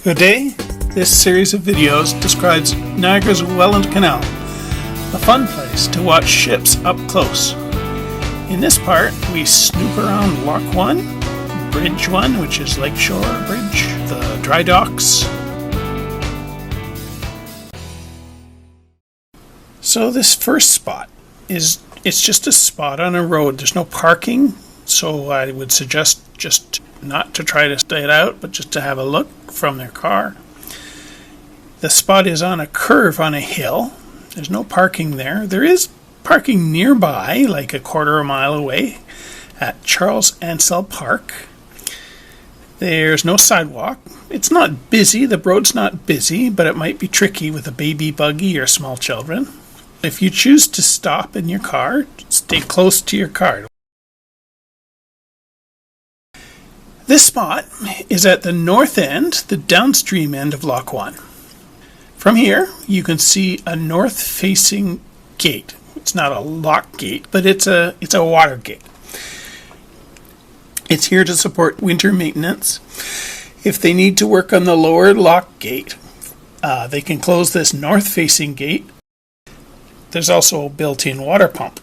Good day. This series of videos describes Niagara's Welland Canal, a fun place to watch ships up close. In this part, we snoop around Lock 1, Bridge 1, which is Lakeshore Bridge, the Drydocks. So this first spot it's just a spot on a road. There's no parking, so I would suggest just not to try to stay it out, but just to have a look from their car. The spot is on a curve on a hill. There's no parking there. There is parking nearby, like a quarter of a mile away, at Charles Ansell Park. There's no sidewalk. It's not busy. The road's not busy, but it might be tricky with a baby buggy or small children. If you choose to stop in your car, stay close to your car. This spot is at the north end, the downstream end of Lock 1. From here, you can see a north-facing gate. It's not a lock gate, but it's a water gate. It's here to support winter maintenance. If they need to work on the lower lock gate, they can close this north-facing gate. There's also a built-in water pump.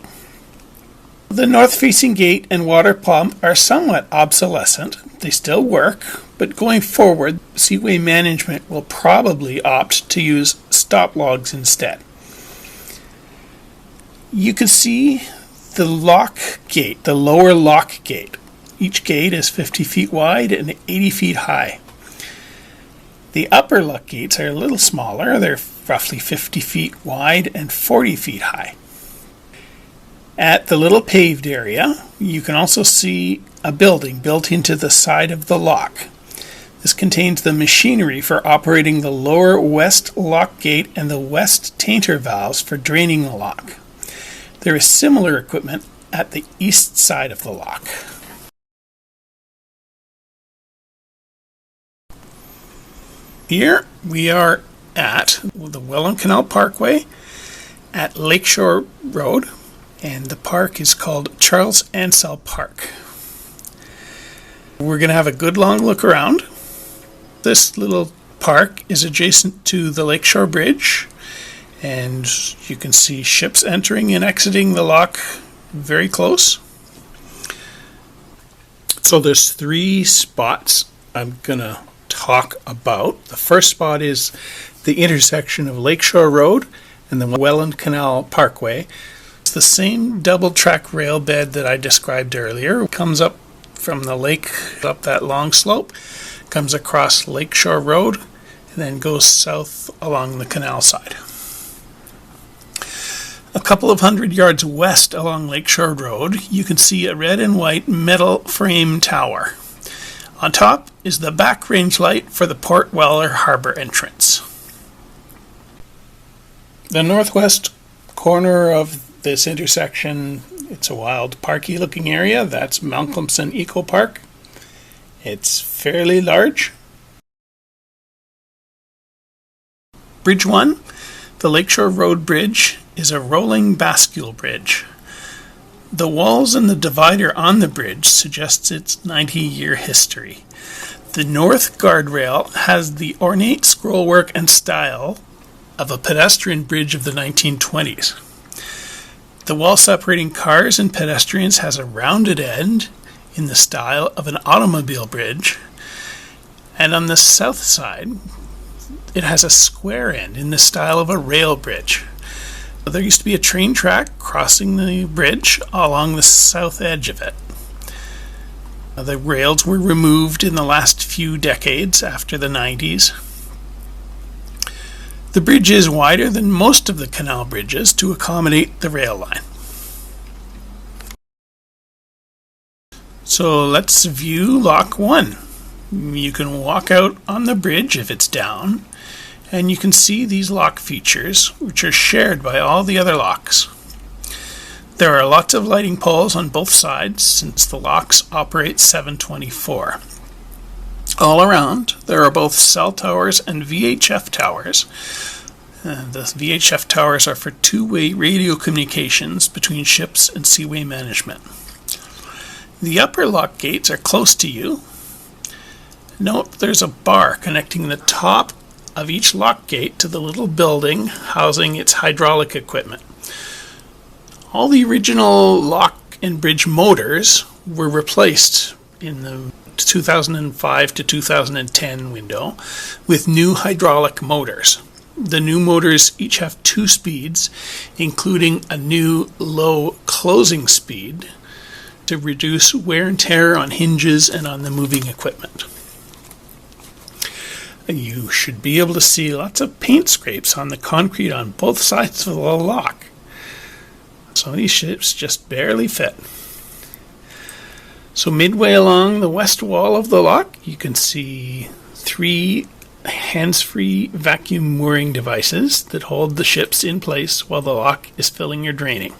The north-facing gate and water pump are somewhat obsolescent. They still work, but going forward, Seaway Management will probably opt to use stop logs instead. You can see the lock gate, the lower lock gate. Each gate is 50 feet wide and 80 feet high. The upper lock gates are a little smaller. They're roughly 50 feet wide and 40 feet high. At the little paved area, you can also see a building built into the side of the lock. This contains the machinery for operating the lower west lock gate and the west tainter valves for draining the lock. There is similar equipment at the east side of the lock. Here we are at the Welland Canal Parkway at Lakeshore Road. And the park is called Charles Ansell Park. We're going to have a good long look around. This little park is adjacent to the Lakeshore Bridge, and you can see ships entering and exiting the lock very close. So there's three spots I'm going to talk about. The first spot is the intersection of Lakeshore Road and the Welland Canal Parkway. The same double track rail bed that I described earlier. It comes up from the lake up that long slope, comes across Lakeshore Road, and then goes south along the canal side. A couple of 100 yards west along Lakeshore Road, you can see a red and white metal frame tower. On top is the back range light for the Port Weller Harbor entrance. The northwest corner of this intersection, it's a wild parky looking area. That's Malcolmson Eco Park. It's fairly large. Bridge 1, the Lakeshore Road Bridge, is a rolling bascule bridge. The walls and the divider on the bridge suggests its 90-year history. The north guardrail has the ornate scrollwork and style of a pedestrian bridge of the 1920s. The wall separating cars and pedestrians has a rounded end in the style of an automobile bridge, and on the south side it has a square end in the style of a rail bridge. There used to be a train track crossing the bridge along the south edge of it. The rails were removed in the last few decades after the 90s. The bridge is wider than most of the canal bridges to accommodate the rail line. So let's view Lock 1. You can walk out on the bridge if it's down, and you can see these lock features, which are shared by all the other locks. There are lots of lighting poles on both sides since the locks operate 7/24. All around, there are both cell towers and VHF towers. The VHF towers are for two-way radio communications between ships and Seaway Management. The upper lock gates are close to you, Note there's a bar connecting the top of each lock gate to the little building housing its hydraulic equipment. All the original lock and bridge motors were replaced in the 2005 to 2010 window with new hydraulic motors. The new motors each have 2 speeds, including a new low closing speed to reduce wear and tear on hinges and on the moving equipment. You should be able to see lots of paint scrapes on the concrete on both sides of the lock. Some of these ships just barely fit. So midway along the west wall of the lock, you can see 3 hands-free vacuum mooring devices that hold the ships in place while the lock is filling or draining.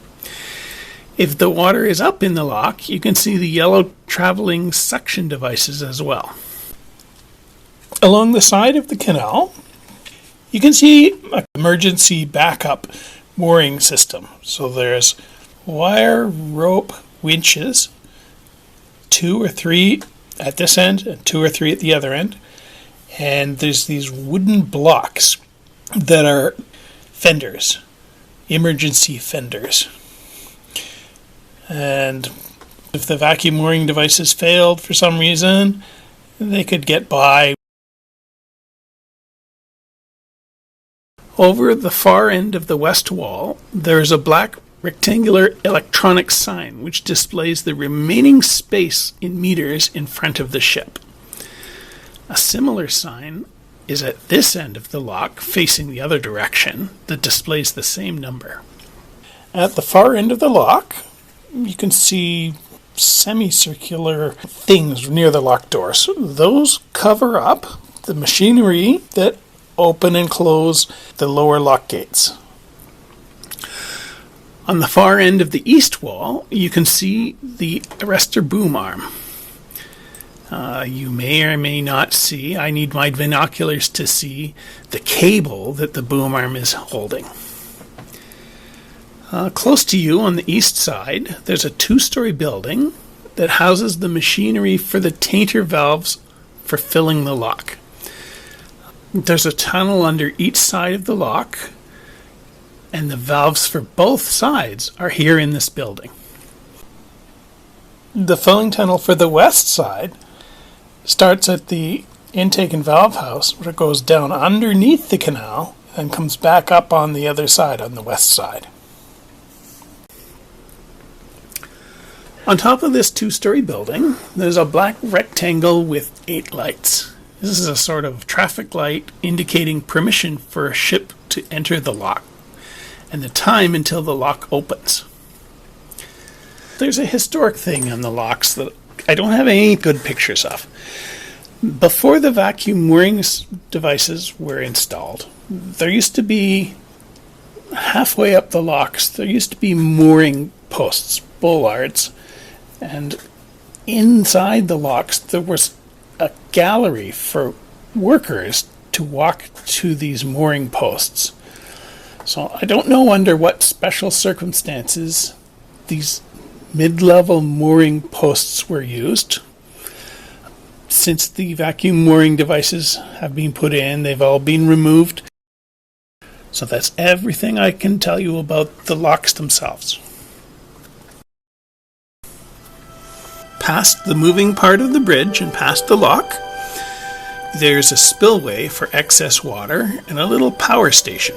If the water is up in the lock, you can see the yellow traveling suction devices as well. Along the side of the canal, you can see an emergency backup mooring system. So there's wire rope winches, 2 or 3 at this end and 2 or 3 at the other end. And there's these wooden blocks that are fenders, emergency fenders. And if the vacuum mooring devices failed for some reason, they could get by. Over the far end of the west wall, there is a black rectangular electronic sign which displays the remaining space in meters in front of the ship. A similar sign is at this end of the lock, facing the other direction, that displays the same number. At the far end of the lock, you can see semicircular things near the lock doors. Those cover up the machinery that open and close the lower lock gates. On the far end of the east wall, you can see the arrestor boom arm. You may or may not see, I need my binoculars to see the cable that the boom arm is holding. Close to you on the east side, there's a 2-story building that houses the machinery for the tainter valves for filling the lock. There's a tunnel under each side of the lock, and the valves for both sides are here in this building. The filling tunnel for the west side starts at the intake and valve house, where it goes down underneath the canal and comes back up on the other side, on the west side. On top of this 2-story building, there's a black rectangle with 8 lights. This is a sort of traffic light indicating permission for a ship to enter the lock and the time until the lock opens. There's a historic thing on the locks that I don't have any good pictures of. Before the vacuum mooring devices were installed, there used to be, halfway up the locks, there used to be mooring posts, bollards, and inside the locks there was a gallery for workers to walk to these mooring posts. So I don't know under what special circumstances these mid-level mooring posts were used. Since the vacuum mooring devices have been put in, they've all been removed. So that's everything I can tell you about the locks themselves. Past the moving part of the bridge and past the lock, there's a spillway for excess water and a little power station.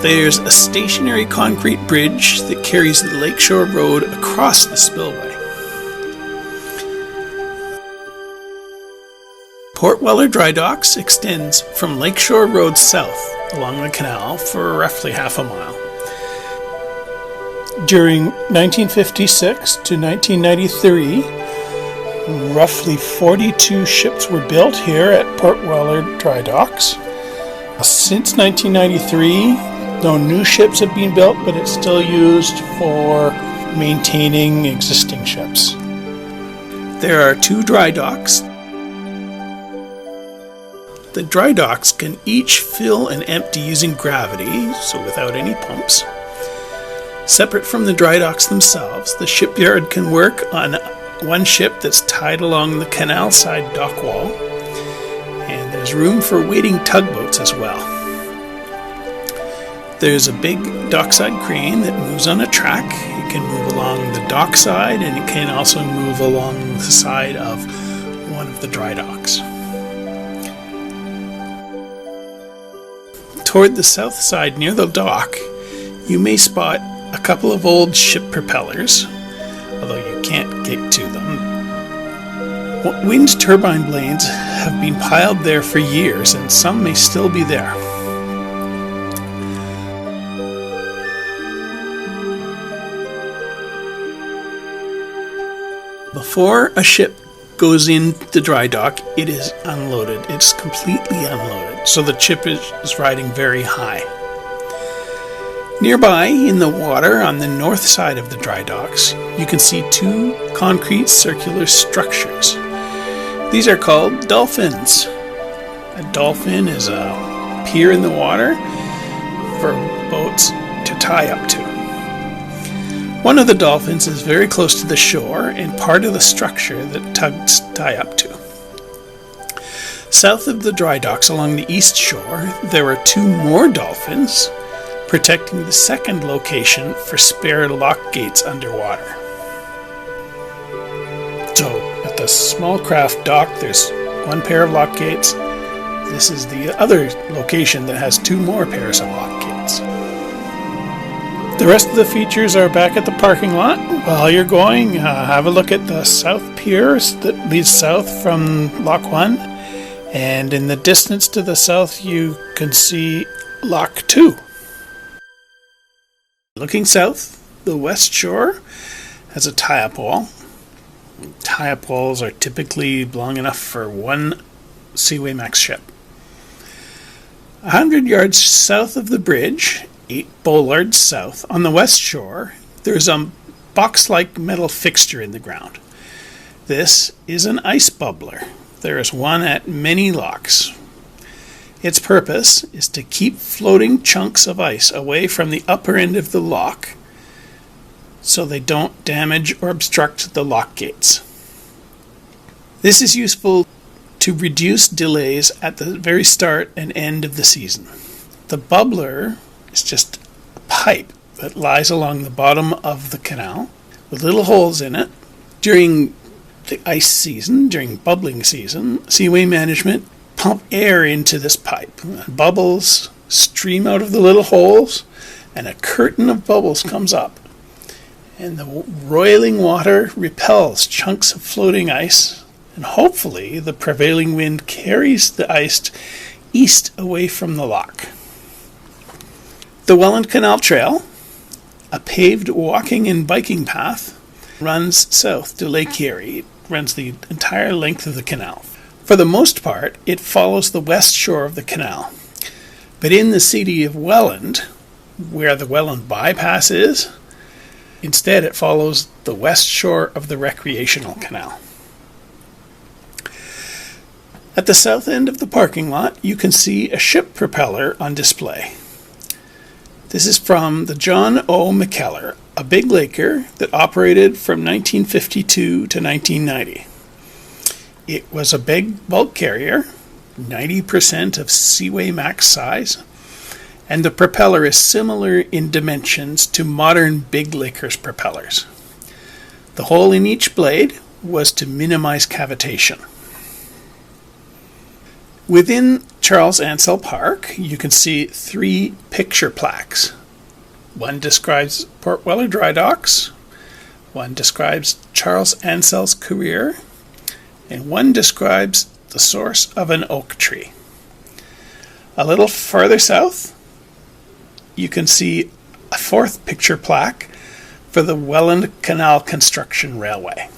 There's a stationary concrete bridge that carries the Lakeshore Road across the spillway. Port Weller Drydocks extends from Lakeshore Road south along the canal for roughly half a mile. During 1956 to 1993, roughly 42 ships were built here at Port Weller Drydocks. Since 1993, no new ships have been built, but it's still used for maintaining existing ships. There are 2 dry docks. The Drydocks can each fill and empty using gravity, so without any pumps. Separate from the Drydocks themselves, the shipyard can work on one ship that's tied along the canal side dock wall, and there's room for waiting tugboats as well. There's a big dockside crane that moves on a track. It can move along the dockside, and it can also move along the side of one of the Drydocks. Toward the south side near the dock, you may spot a couple of old ship propellers, although you can't get to them. Wind turbine blades have been piled there for years, and some may still be there. Before a ship goes in the dry dock, it is unloaded. It's completely unloaded, so the ship is riding very high. Nearby, in the water on the north side of the dry docks, you can see two concrete circular structures. These are called dolphins. A dolphin is a pier in the water for boats to tie up to. One of the dolphins is very close to the shore and part of the structure that tugs tie up to. South of the dry docks along the east shore, there are two more dolphins protecting the second location for spare lock gates underwater. So, at the small craft dock, there's one pair of lock gates. This is the other location that has two more pairs of lock gates. The rest of the features are back at the parking lot. While you're going, have a look at the south pier that leads south from Lock 1. And in the distance to the south, you can see Lock 2. Looking south, the west shore has a tie-up wall. Tie-up walls are typically long enough for one Seaway Max ship. 100 yards south of the bridge, 8 bollards south, on the west shore, there's a box-like metal fixture in the ground. This is an ice bubbler. There is one at many locks. Its purpose is to keep floating chunks of ice away from the upper end of the lock so they don't damage or obstruct the lock gates. This is useful to reduce delays at the very start and end of the season. The bubbler is just a pipe that lies along the bottom of the canal with little holes in it. During the ice season, during bubbling season, Seaway Management pump air into this pipe. Bubbles stream out of the little holes, and a curtain of bubbles comes up. And the roiling water repels chunks of floating ice, and hopefully the prevailing wind carries the ice east away from the lock. The Welland Canal Trail, a paved walking and biking path, runs south to Lake Erie. It runs the entire length of the canal. For the most part, it follows the west shore of the canal. But in the city of Welland, where the Welland bypass is, instead it follows the west shore of the recreational canal. At the south end of the parking lot, you can see a ship propeller on display. This is from the John O. McKellar, a big laker that operated from 1952 to 1990. It was a big bulk carrier, 90% of Seaway Max size, and the propeller is similar in dimensions to modern big lakers propellers. The hole in each blade was to minimize cavitation. Within Charles Ansell Park, you can see 3 picture plaques. One describes Port Weller Drydocks, one describes Charles Ansell's career, and one describes the source of an oak tree. A little farther south, you can see a 4th picture plaque for the Welland Canal Construction Railway.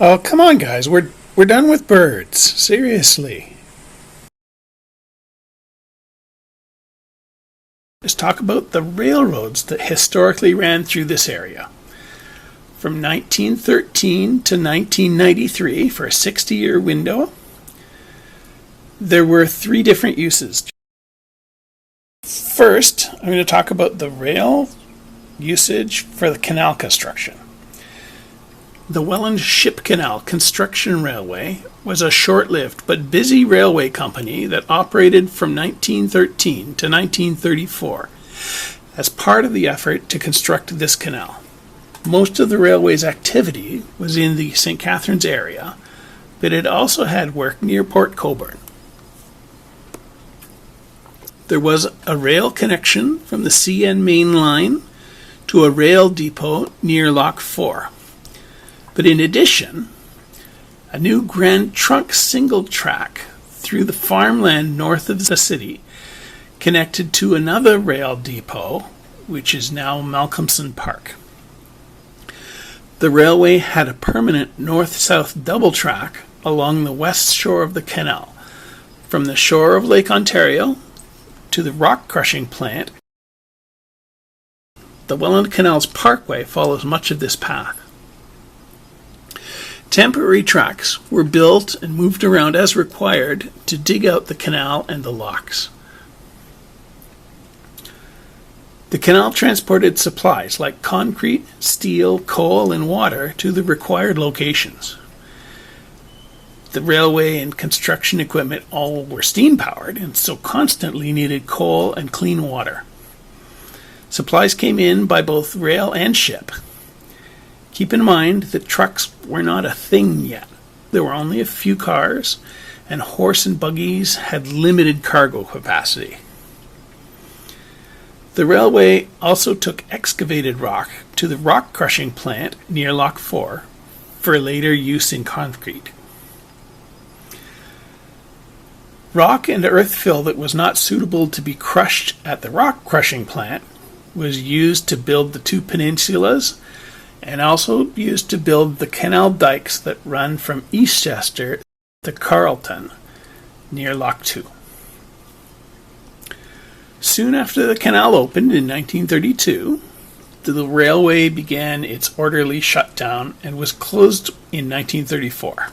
Oh, come on, guys. We're done with birds. Seriously. Let's talk about the railroads that historically ran through this area. From 1913 to 1993, for a 60-year window, there were 3 different uses. First, I'm going to talk about the rail usage for the canal construction. The Welland Ship Canal Construction Railway was a short-lived but busy railway company that operated from 1913 to 1934 as part of the effort to construct this canal. Most of the railway's activity was in the St. Catharines area, but it also had work near Port Colborne. There was a rail connection from the CN main line to a rail depot near Lock 4. But in addition, a new Grand Trunk single track through the farmland north of the city connected to another rail depot, which is now Malcolmson Park. The railway had a permanent north-south double track along the west shore of the canal, from the shore of Lake Ontario to the rock crushing plant. The Welland Canal's parkway follows much of this path. Temporary tracks were built and moved around as required to dig out the canal and the locks. The canal transported supplies like concrete, steel, coal, and water to the required locations. The railway and construction equipment all were steam-powered and so constantly needed coal and clean water. Supplies came in by both rail and ship. Keep in mind that trucks were not a thing yet. There were only a few cars, and horse and buggies had limited cargo capacity. The railway also took excavated rock to the rock crushing plant near Lock 4 for later use in concrete. Rock and earth fill that was not suitable to be crushed at the rock crushing plant was used to build the 2 peninsulas and also used to build the canal dikes that run from Eastchester to Carleton near Lock 2. Soon after the canal opened in 1932, the railway began its orderly shutdown and was closed in 1934.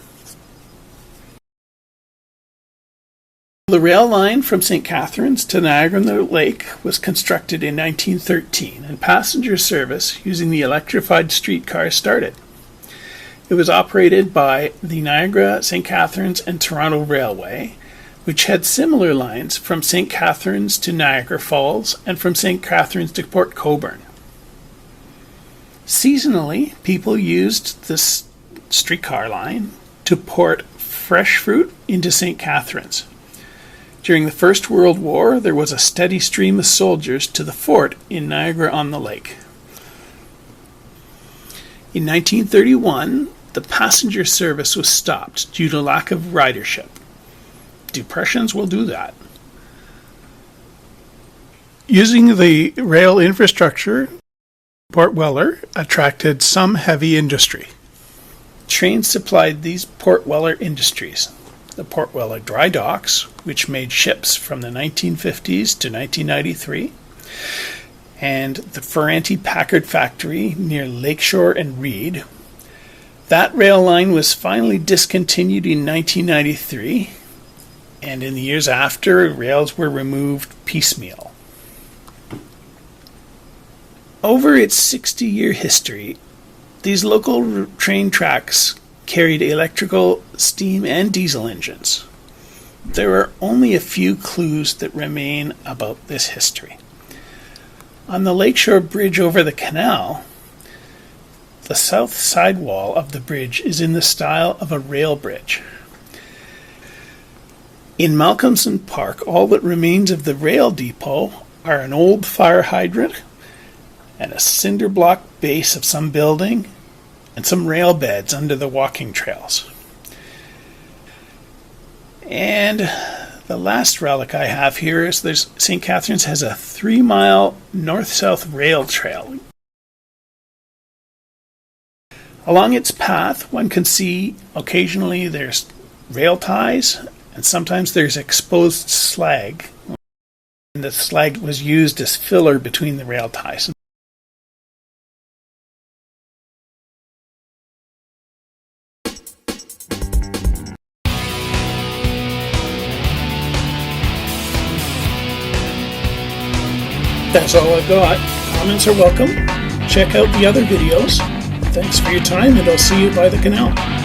The rail line from St. Catharines to Niagara-On-The-Lake was constructed in 1913, and passenger service using the electrified streetcar started. It was operated by the Niagara, St. Catharines, and Toronto Railway, which had similar lines from St. Catharines to Niagara Falls and from St. Catharines to Port Colborne. Seasonally, people used this streetcar line to port fresh fruit into St. Catharines. During the First World War, there was a steady stream of soldiers to the fort in Niagara-on-the-Lake. In 1931, the passenger service was stopped due to lack of ridership. Depressions will do that. Using the rail infrastructure, Port Weller attracted some heavy industry. Trains supplied these Port Weller industries. The Port Weller Drydocks, which made ships from the 1950s to 1993, and the Ferranti Packard factory near Lakeshore and Reed. That rail line was finally discontinued in 1993, and in the years after, rails were removed piecemeal. Over its 60-year history, these local train tracks carried electrical, steam, and diesel engines. There are only a few clues that remain about this history. On the Lakeshore Bridge over the canal, the south sidewall of the bridge is in the style of a rail bridge. In Malcolmson Park, all that remains of the rail depot are an old fire hydrant and a cinder block base of some building and some rail beds under the walking trails. And the last relic I have here is St. Catharines has a 3-mile north-south rail trail. Along its path, one can see occasionally there's rail ties, and sometimes there's exposed slag. And the slag was used as filler between the rail ties. That's all I've got. Comments are welcome. Check out the other videos. Thanks for your time, and I'll see you by the canal.